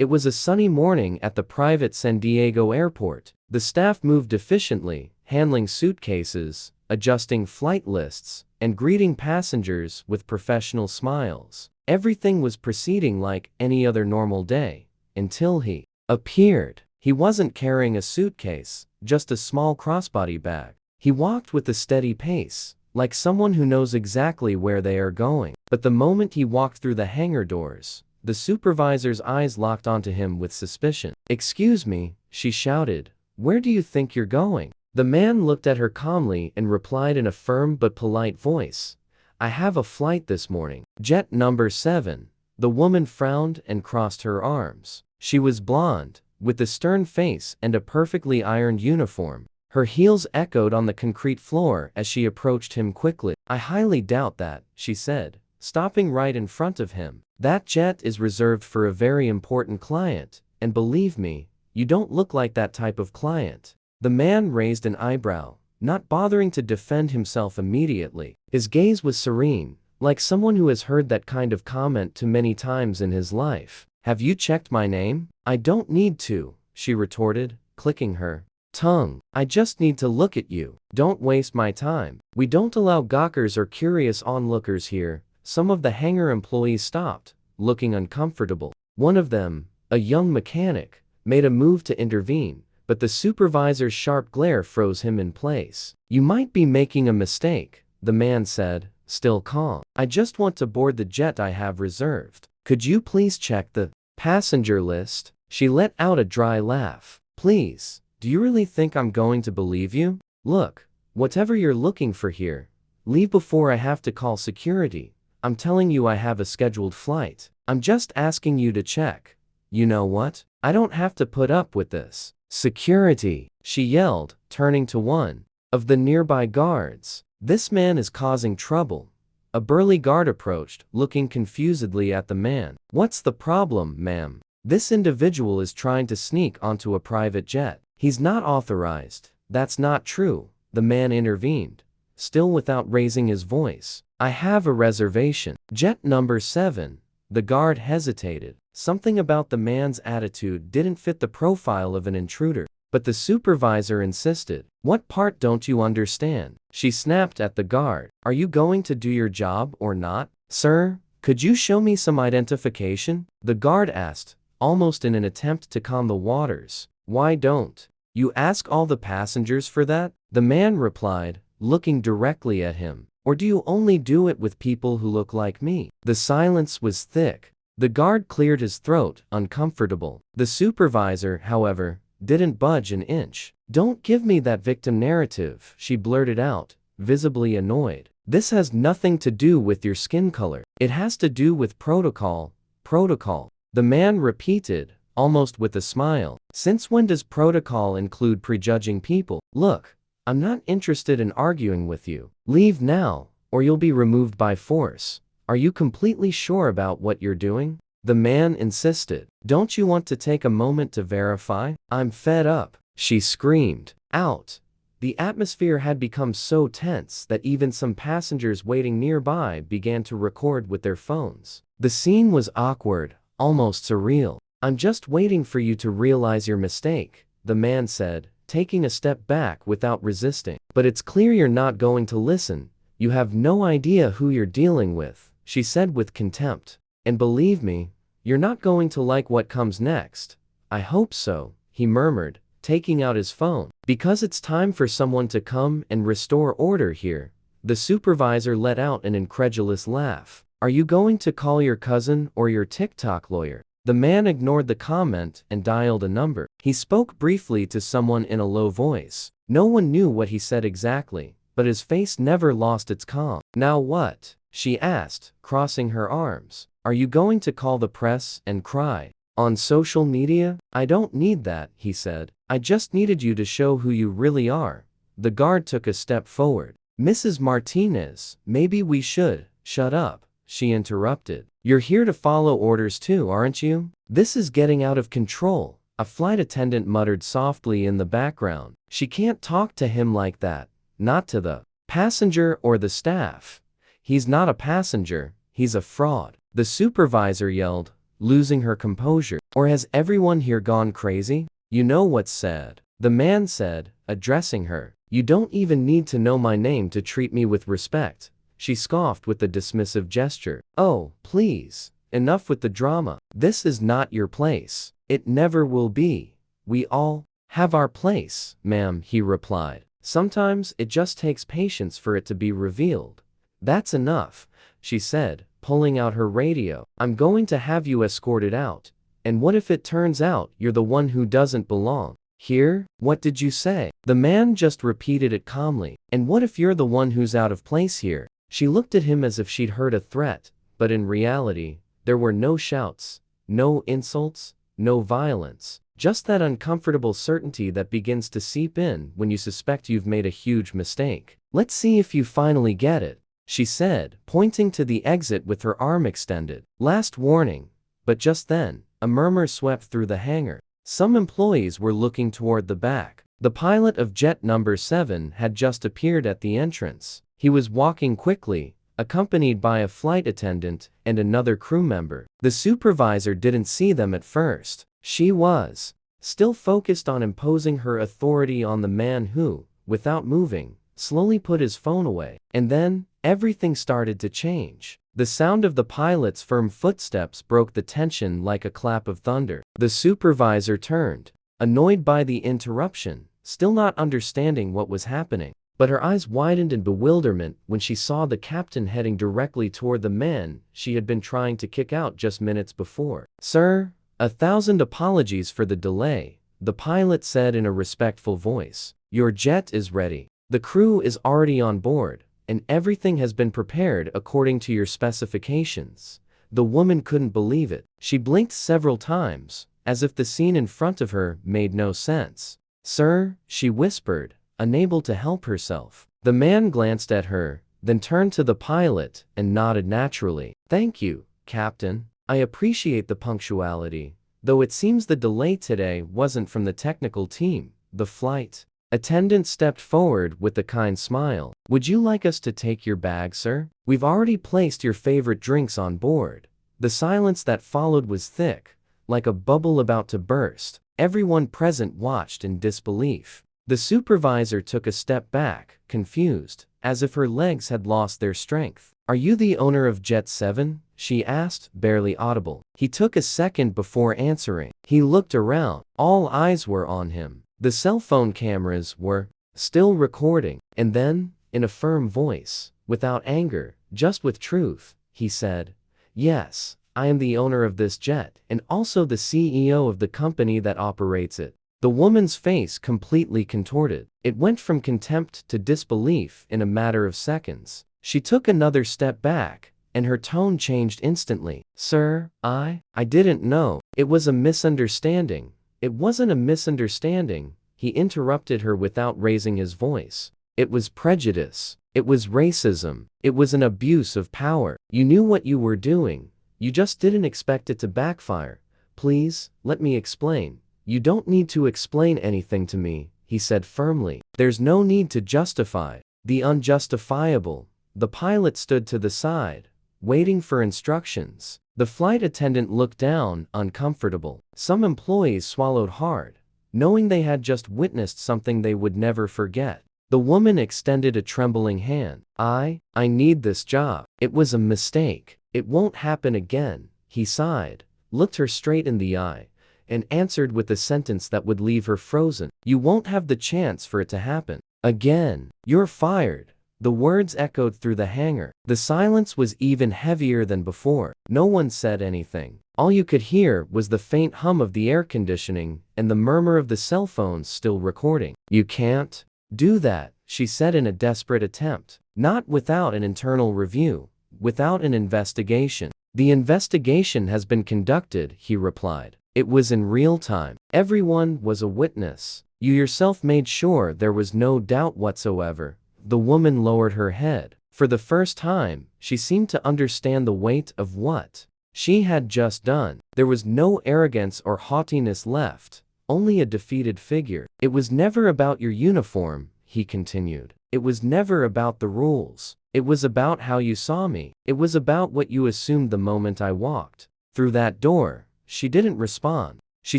It was a sunny morning at the private San Diego airport. The staff moved efficiently, handling suitcases, adjusting flight lists, and greeting passengers with professional smiles. Everything was proceeding like any other normal day, until he appeared. He wasn't carrying a suitcase, just a small crossbody bag. He walked with a steady pace, like someone who knows exactly where they are going. But the moment he walked through the hangar doors, the supervisor's eyes locked onto him with suspicion. "Excuse me," she shouted. "Where do you think you're going?" The man looked at her calmly and replied in a firm but polite voice, "I have a flight this morning. Jet number 7. The woman frowned and crossed her arms. She was blonde, with a stern face and a perfectly ironed uniform. Her heels echoed on the concrete floor as she approached him quickly. "I highly doubt that," she said, stopping right in front of him. "That jet is reserved for a very important client, and believe me, you don't look like that type of client." The man raised an eyebrow, not bothering to defend himself immediately. His gaze was serene, like someone who has heard that kind of comment too many times in his life. "Have you checked my name?" "I don't need to," she retorted, clicking her tongue. "I just need to look at you. Don't waste my time. We don't allow gawkers or curious onlookers here." Some of the hangar employees stopped, looking uncomfortable. One of them, a young mechanic, made a move to intervene, but the supervisor's sharp glare froze him in place. "You might be making a mistake," the man said, still calm. "I just want to board the jet I have reserved. Could you please check the passenger list?" She let out a dry laugh. "Please, do you really think I'm going to believe you? Look, whatever you're looking for here, leave before I have to call security. I'm telling you I have a scheduled flight. I'm just asking you to check. You know what? I don't have to put up with this." "Security!" she yelled, turning to one of the nearby guards. "This man is causing trouble." A burly guard approached, looking confusedly at the man. "What's the problem, ma'am?" "This individual is trying to sneak onto a private jet. He's not authorized." "That's not true," the man intervened, still without raising his voice. "I have a reservation. Jet number 7. The guard hesitated. Something about the man's attitude didn't fit the profile of an intruder. But the supervisor insisted. "What part don't you understand?" She snapped at the guard. "Are you going to do your job or not?" "Sir, could you show me some identification?" the guard asked, almost in an attempt to calm the waters. "Why don't you ask all the passengers for that?" the man replied, looking directly at him. "Or do you only do it with people who look like me?" The silence was thick. The guard cleared his throat, uncomfortable. The supervisor, however, didn't budge an inch. "Don't give me that victim narrative," she blurted out, visibly annoyed. "This has nothing to do with your skin color. It has to do with protocol." "Protocol," the man repeated, almost with a smile. "Since when does protocol include prejudging people? Look, I'm not interested in arguing with you. Leave now, or you'll be removed by force. Are you completely sure about what you're doing?" the man insisted. "Don't you want to take a moment to verify?" "I'm fed up," she screamed out. The atmosphere had become so tense that even some passengers waiting nearby began to record with their phones. The scene was awkward, almost surreal. "I'm just waiting for you to realize your mistake," the man said, taking a step back without resisting. "But it's clear you're not going to listen. You have no idea who you're dealing with," she said with contempt. "And believe me, you're not going to like what comes next." "I hope so," he murmured, taking out his phone. "Because it's time for someone to come and restore order here." The supervisor let out an incredulous laugh. "Are you going to call your cousin or your TikTok lawyer?" The man ignored the comment and dialed a number. He spoke briefly to someone in a low voice. No one knew what he said exactly, but his face never lost its calm. "Now what?" she asked, crossing her arms. "Are you going to call the press and cry on social media?" "I don't need that," he said. "I just needed you to show who you really are." The guard took a step forward. "Mrs. Martinez, maybe we should shut up," she interrupted. "You're here to follow orders too, aren't you? This is getting out of control," a flight attendant muttered softly in the background. "She can't talk to him like that, not to the passenger or the staff. He's not a passenger, he's a fraud," the supervisor yelled, losing her composure. Or has everyone here gone crazy? You know what's said. The man said, addressing her. You don't even need to know my name to treat me with respect. She scoffed with a dismissive gesture. Oh, please. Enough with the drama. This is not your place. It never will be. We all have our place, ma'am, he replied. Sometimes it just takes patience for it to be revealed. That's enough, she said, pulling out her radio. I'm going to have you escorted out. And what if it turns out you're the one who doesn't belong here? What did you say? The man just repeated it calmly. And what if you're the one who's out of place here? She looked at him as if she'd heard a threat, but in reality, there were no shouts, no insults, no violence. Just that uncomfortable certainty that begins to seep in when you suspect you've made a huge mistake. Let's see if you finally get it, she said, pointing to the exit with her arm extended. Last warning. But just then, a murmur swept through the hangar. Some employees were looking toward the back. The pilot of jet number 7 had just appeared at the entrance. He was walking quickly, accompanied by a flight attendant and another crew member. The supervisor didn't see them at first. She was still focused on imposing her authority on the man who, without moving, slowly put his phone away. And then, everything started to change. The sound of the pilot's firm footsteps broke the tension like a clap of thunder. The supervisor turned, annoyed by the interruption, still not understanding what was happening. But her eyes widened in bewilderment when she saw the captain heading directly toward the man she had been trying to kick out just minutes before. Sir, 1,000 apologies for the delay, the pilot said in a respectful voice. Your jet is ready. The crew is already on board, and everything has been prepared according to your specifications. The woman couldn't believe it. She blinked several times, as if the scene in front of her made no sense. Sir, she whispered, unable to help herself. The man glanced at her, then turned to the pilot and nodded naturally. Thank you, Captain. I appreciate the punctuality, though it seems the delay today wasn't from the technical team. The flight attendant stepped forward with a kind smile. Would you like us to take your bag, sir? We've already placed your favorite drinks on board. The silence that followed was thick, like a bubble about to burst. Everyone present watched in disbelief. The supervisor took a step back, confused, as if her legs had lost their strength. Are you the owner of Jet 7? She asked, barely audible. He took a second before answering. He looked around. All eyes were on him. The cell phone cameras were still recording. And then, in a firm voice, without anger, just with truth, he said, Yes, I am the owner of this jet, and also the CEO of the company that operates it. The woman's face completely contorted. It went from contempt to disbelief in a matter of seconds. She took another step back, and her tone changed instantly. Sir, I didn't know. It was a misunderstanding. It wasn't a misunderstanding, he interrupted her without raising his voice. It was prejudice. It was racism. It was an abuse of power. You knew what you were doing. You just didn't expect it to backfire. Please, let me explain. You don't need to explain anything to me, he said firmly. There's no need to justify the unjustifiable. The pilot stood to the side, waiting for instructions. The flight attendant looked down, uncomfortable. Some employees swallowed hard, knowing they had just witnessed something they would never forget. The woman extended a trembling hand. I need this job. It was a mistake. It won't happen again, he sighed, looked her straight in the eye, and answered with a sentence that would leave her frozen. You won't have the chance for it to happen again. You're fired. The words echoed through the hangar. The silence was even heavier than before. No one said anything. All you could hear was the faint hum of the air conditioning and the murmur of the cell phones still recording. You can't do that, she said in a desperate attempt. Not without an internal review, without an investigation. The investigation has been conducted, he replied. It was in real time. Everyone was a witness. You yourself made sure there was no doubt whatsoever. The woman lowered her head. For the first time, she seemed to understand the weight of what she had just done. There was no arrogance or haughtiness left, only a defeated figure. It was never about your uniform, he continued. It was never about the rules. It was about how you saw me. It was about what you assumed the moment I walked Through that door. She didn't respond. She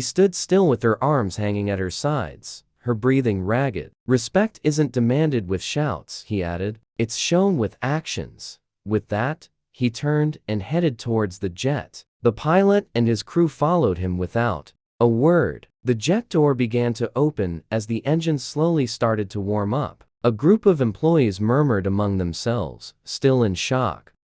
stood still with her arms hanging at her sides, her breathing ragged. Respect isn't demanded with shouts, he added. It's shown with actions. With that, he turned and headed towards the jet. The pilot and his crew followed him without a word. The jet door began to open as the engine slowly started to warm up. A group of employees murmured among themselves, still in shock.